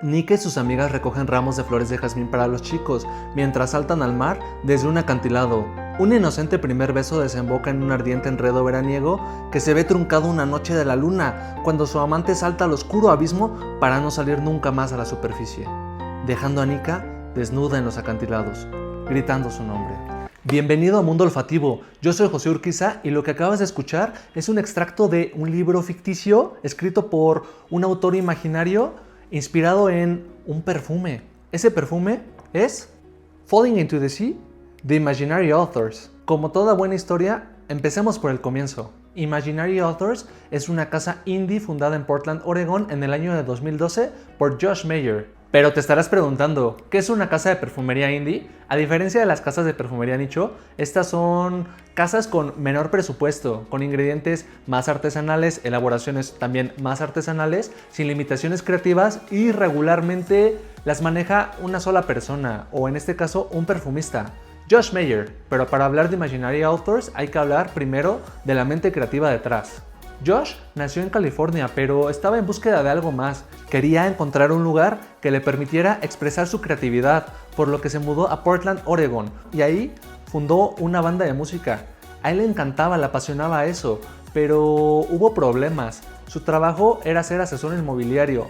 Nika y sus amigas recogen ramos de flores de jazmín para los chicos, mientras saltan al mar desde un acantilado. Un inocente primer beso desemboca en un ardiente enredo veraniego que se ve truncado una noche de la luna, cuando su amante salta al oscuro abismo para no salir nunca más a la superficie, dejando a Nika desnuda en los acantilados, gritando su nombre. Bienvenido a Mundo Olfativo, yo soy José Urquiza y lo que acabas de escuchar es un extracto de un libro ficticio escrito por un autor imaginario inspirado en un perfume. Ese perfume es Falling into the Sea, de Imaginary Authors. Como toda buena historia, empecemos por el comienzo. Imaginary Authors es una casa indie fundada en Portland, Oregón en el año de 2012 por Josh Mayer. Pero te estarás preguntando, ¿qué es una casa de perfumería indie? A diferencia de las casas de perfumería nicho, estas son casas con menor presupuesto, con ingredientes más artesanales, elaboraciones también más artesanales, sin limitaciones creativas y regularmente las maneja una sola persona, o en este caso un perfumista, Josh Mayer. Pero para hablar de Imaginary Authors hay que hablar primero de la mente creativa detrás. Josh nació en California, pero estaba en búsqueda de algo más. Quería encontrar un lugar que le permitiera expresar su creatividad, por lo que se mudó a Portland, Oregón, y ahí fundó una banda de música. A él le encantaba, le apasionaba eso, pero hubo problemas. Su trabajo era ser asesor inmobiliario,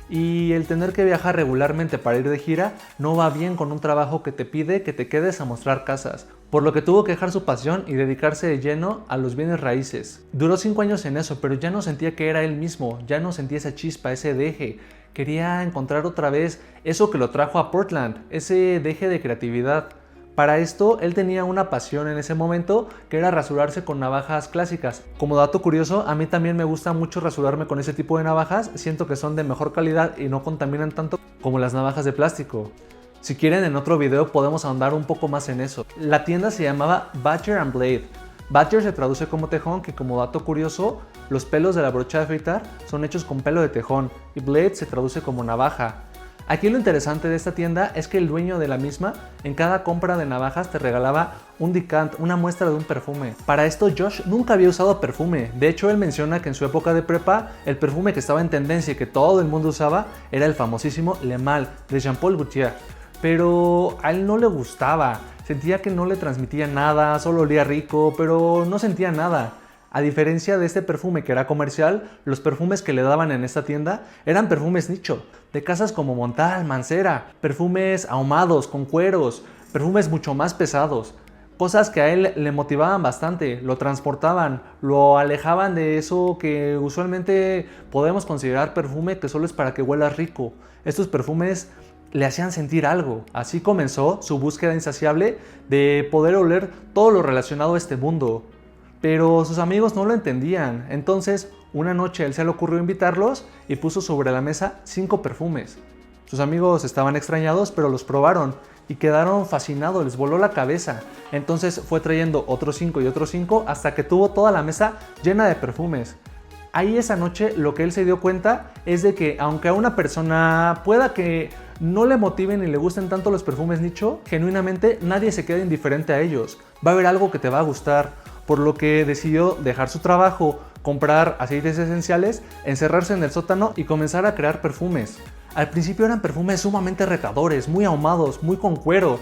y el tener que viajar regularmente para ir de gira no va bien con un trabajo que te pide que te quedes a mostrar casas, por lo que tuvo que dejar su pasión y dedicarse de lleno a los bienes raíces. Duró 5 años en eso, pero ya no sentía que era él mismo, ya no sentía esa chispa, ese deje. Quería encontrar otra vez eso que lo trajo a Portland, ese deje de creatividad. Para esto, él tenía una pasión en ese momento, que era rasurarse con navajas clásicas. Como dato curioso, a mí también me gusta mucho rasurarme con ese tipo de navajas, siento que son de mejor calidad y no contaminan tanto como las navajas de plástico. Si quieren, en otro video podemos ahondar un poco más en eso. La tienda se llamaba Badger and Blade. Badger se traduce como tejón, que como dato curioso, los pelos de la brocha de afeitar son hechos con pelo de tejón, y Blade se traduce como navaja. Aquí lo interesante de esta tienda es que el dueño de la misma, en cada compra de navajas te regalaba un decant, una muestra de un perfume. Para esto Josh nunca había usado perfume. De hecho, él menciona que en su época de prepa, el perfume que estaba en tendencia y que todo el mundo usaba era el famosísimo Le Mal de Jean Paul Gaultier. Pero a él no le gustaba, sentía que no le transmitía nada, solo olía rico, pero no sentía nada. A diferencia de este perfume que era comercial, los perfumes que le daban en esta tienda eran perfumes nicho, de casas como Montal, Mancera, perfumes ahumados, con cueros, perfumes mucho más pesados. Cosas que a él le motivaban bastante, lo transportaban, lo alejaban de eso que usualmente podemos considerar perfume que solo es para que huela rico. Estos perfumes le hacían sentir algo. Así comenzó su búsqueda insaciable de poder oler todo lo relacionado a este mundo. Pero sus amigos no lo entendían, entonces una noche él se le ocurrió invitarlos y puso sobre la mesa 5 perfumes. Sus amigos estaban extrañados, pero los probaron y quedaron fascinados, les voló la cabeza. Entonces fue trayendo otros 5 y otros 5 hasta que tuvo toda la mesa llena de perfumes. Ahí esa noche lo que él se dio cuenta es de que aunque a una persona pueda que no le motiven ni le gusten tanto los perfumes nicho, genuinamente nadie se queda indiferente a ellos. Va a haber algo que te va a gustar. Por lo que decidió dejar su trabajo, comprar aceites esenciales, encerrarse en el sótano y comenzar a crear perfumes. Al principio eran perfumes sumamente retadores, muy ahumados, muy con cuero.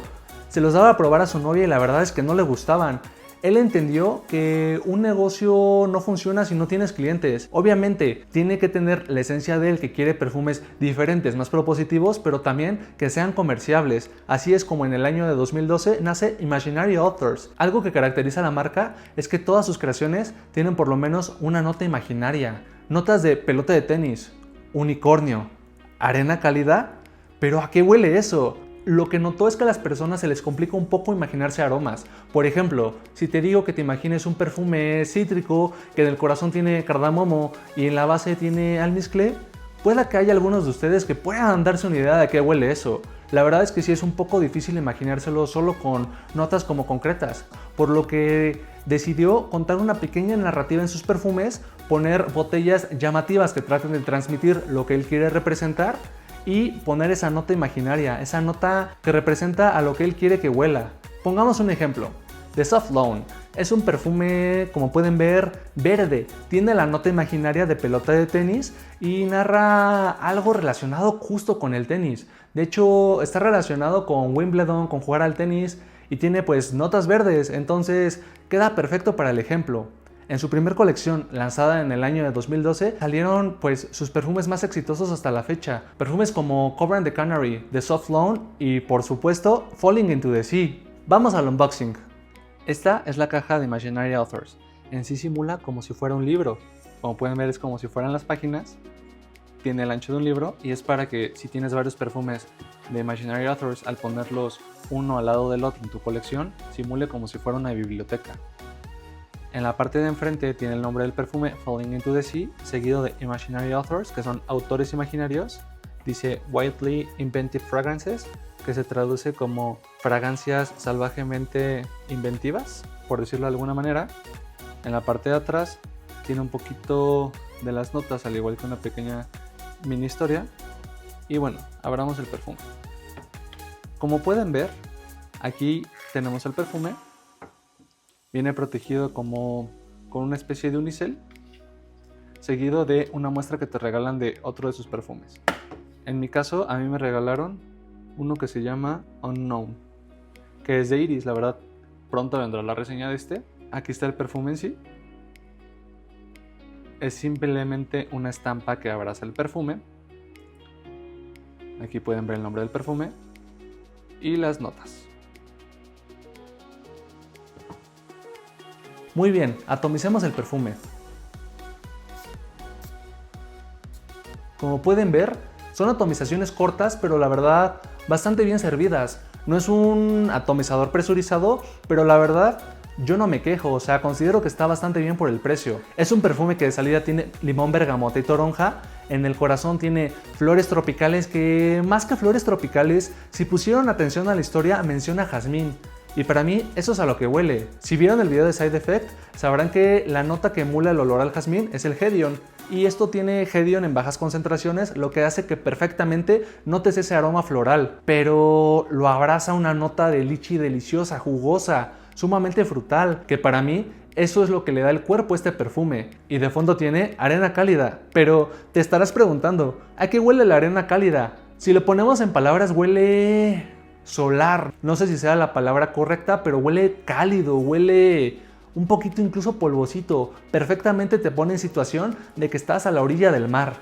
Se los daba a probar a su novia y la verdad es que no le gustaban. Él entendió que un negocio no funciona si no tienes clientes. Obviamente, tiene que tener la esencia de él, que quiere perfumes diferentes, más propositivos, pero también que sean comerciables. Así es como en el año de 2012 nace Imaginary Authors. Algo que caracteriza a la marca es que todas sus creaciones tienen por lo menos una nota imaginaria. Notas de pelota de tenis, unicornio, arena cálida. ¿Pero a qué huele eso? Lo que notó es que a las personas se les complica un poco imaginarse aromas. Por ejemplo, si te digo que te imagines un perfume cítrico que en el corazón tiene cardamomo y en la base tiene almizcle, puede que haya algunos de ustedes que puedan darse una idea de qué huele eso. La verdad es que sí es un poco difícil imaginárselo solo con notas como concretas, por lo que decidió contar una pequeña narrativa en sus perfumes, poner botellas llamativas que traten de transmitir lo que él quiere representar y poner esa nota imaginaria, esa nota que representa a lo que él quiere que huela. Pongamos un ejemplo, The Soft Lawn, Es un perfume, como pueden ver, verde. Tiene la nota imaginaria de pelota de tenis y narra algo relacionado justo con el tenis. De hecho, está relacionado con Wimbledon, con jugar al tenis y tiene pues notas verdes, entonces queda perfecto para el ejemplo. En su primer colección, lanzada en el año de 2012, salieron pues sus perfumes más exitosos hasta la fecha. Perfumes como Cobra and the Canary, The Soft Loan y por supuesto Falling into the Sea. Vamos al unboxing. Esta es la caja de Imaginary Authors. En sí simula como si fuera un libro. Como pueden ver es como si fueran las páginas. Tiene el ancho de un libro y es para que si tienes varios perfumes de Imaginary Authors, al ponerlos uno al lado del otro en tu colección, simule como si fuera una biblioteca. En la parte de enfrente tiene el nombre del perfume Falling into the Sea, seguido de Imaginary Authors, que son autores imaginarios. Dice Wildly Inventive Fragrances, que se traduce como fragancias salvajemente inventivas, por decirlo de alguna manera. En la parte de atrás tiene un poquito de las notas, al igual que una pequeña mini historia. Y bueno, abramos el perfume. Como pueden ver, aquí tenemos el perfume. Viene protegido como con una especie de unicel, seguido de una muestra que te regalan de otro de sus perfumes. En mi caso, a mí me regalaron uno que se llama Unknown, que es de Iris. La verdad, pronto vendrá la reseña de este. Aquí está el perfume en sí. Es simplemente una estampa que abraza el perfume. Aquí pueden ver el nombre del perfume y las notas. Muy bien, atomicemos el perfume. Como pueden ver, son atomizaciones cortas, pero la verdad bastante bien servidas. No es un atomizador presurizado, pero la verdad yo no me quejo, o sea, considero que está bastante bien por el precio. Es un perfume que de salida tiene limón, bergamota y toronja. En el corazón tiene flores tropicales que, más que flores tropicales, si pusieron atención a la historia, menciona jazmín. Y para mí eso es a lo que huele. Si vieron el video de Side Effect, sabrán que la nota que emula el olor al jazmín es el hedion. Y esto tiene hedion en bajas concentraciones, lo que hace que perfectamente notes ese aroma floral. Pero lo abraza una nota de lichi deliciosa, jugosa, sumamente frutal, que para mí eso es lo que le da el cuerpo a este perfume. Y de fondo tiene arena cálida. Pero te estarás preguntando, ¿a qué huele la arena cálida? Si lo ponemos en palabras, huele solar. No sé si sea la palabra correcta, pero huele cálido, huele un poquito incluso polvosito. Perfectamente te pone en situación de que estás a la orilla del mar.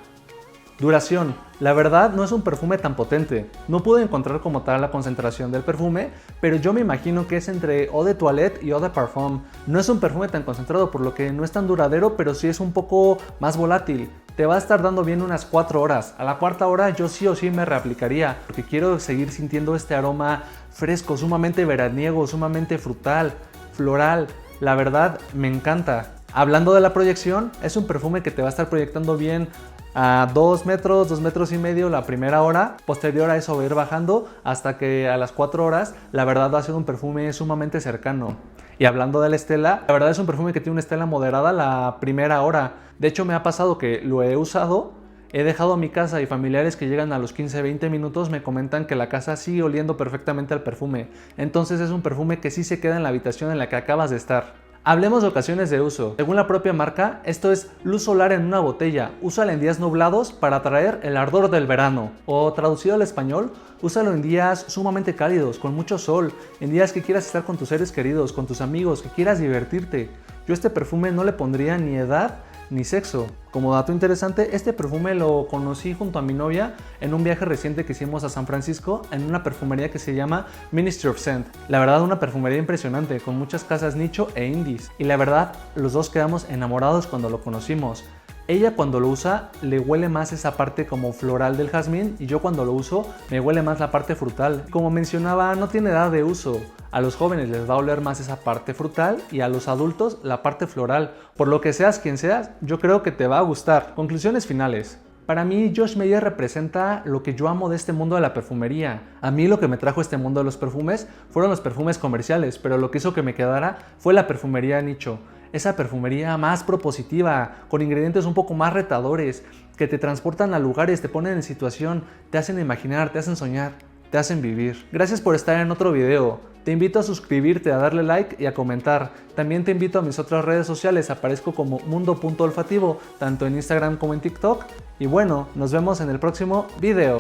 Duración. La verdad no es un perfume tan potente. No pude encontrar como tal la concentración del perfume, pero yo me imagino que es entre eau de toilette y eau de parfum. No es un perfume tan concentrado, por lo que no es tan duradero, pero sí es un poco más volátil. Te va a estar dando bien unas 4 horas. A la cuarta hora yo sí o sí me reaplicaría, porque quiero seguir sintiendo este aroma fresco, sumamente veraniego, sumamente frutal, floral. La verdad me encanta. Hablando de la proyección, es un perfume que te va a estar proyectando bien a 2 metros, 2 metros y medio la primera hora. Posterior a eso va a ir bajando hasta que a las 4 horas la verdad va a ser un perfume sumamente cercano. Y hablando de la estela, la verdad es un perfume que tiene una estela moderada la primera hora. De hecho me ha pasado que lo he usado, he dejado a mi casa y familiares que llegan a los 15-20 minutos me comentan que la casa sigue oliendo perfectamente al perfume. Entonces es un perfume que sí se queda en la habitación en la que acabas de estar. Hablemos de ocasiones de uso. Según la propia marca, esto es luz solar en una botella. Úsala en días nublados para atraer el ardor del verano. O traducido al español, úsalo en días sumamente cálidos, con mucho sol, en días que quieras estar con tus seres queridos, con tus amigos, que quieras divertirte. Yo este perfume no le pondría ni edad ni sexo. Como dato interesante, este perfume lo conocí junto a mi novia en un viaje reciente que hicimos a San Francisco en una perfumería que se llama Ministry of Scent. La verdad, una perfumería impresionante, con muchas casas nicho e indies. Y la verdad, los dos quedamos enamorados cuando lo conocimos. Ella cuando lo usa le huele más esa parte como floral del jazmín y yo cuando lo uso me huele más la parte frutal. Como mencionaba, no tiene edad de uso. A los jóvenes les va a oler más esa parte frutal y a los adultos la parte floral. Por lo que seas quien seas, yo creo que te va a gustar. Conclusiones finales. Para mí, Josh Meyer representa lo que yo amo de este mundo de la perfumería. A mí lo que me trajo este mundo de los perfumes fueron los perfumes comerciales, pero lo que hizo que me quedara fue la perfumería nicho. Esa perfumería más propositiva, con ingredientes un poco más retadores, que te transportan a lugares, te ponen en situación, te hacen imaginar, te hacen soñar, te hacen vivir. Gracias por estar en otro video. Te invito a suscribirte, a darle like y a comentar. También te invito a mis otras redes sociales, aparezco como mundo.olfativo, tanto en Instagram como en TikTok. Y bueno, nos vemos en el próximo video.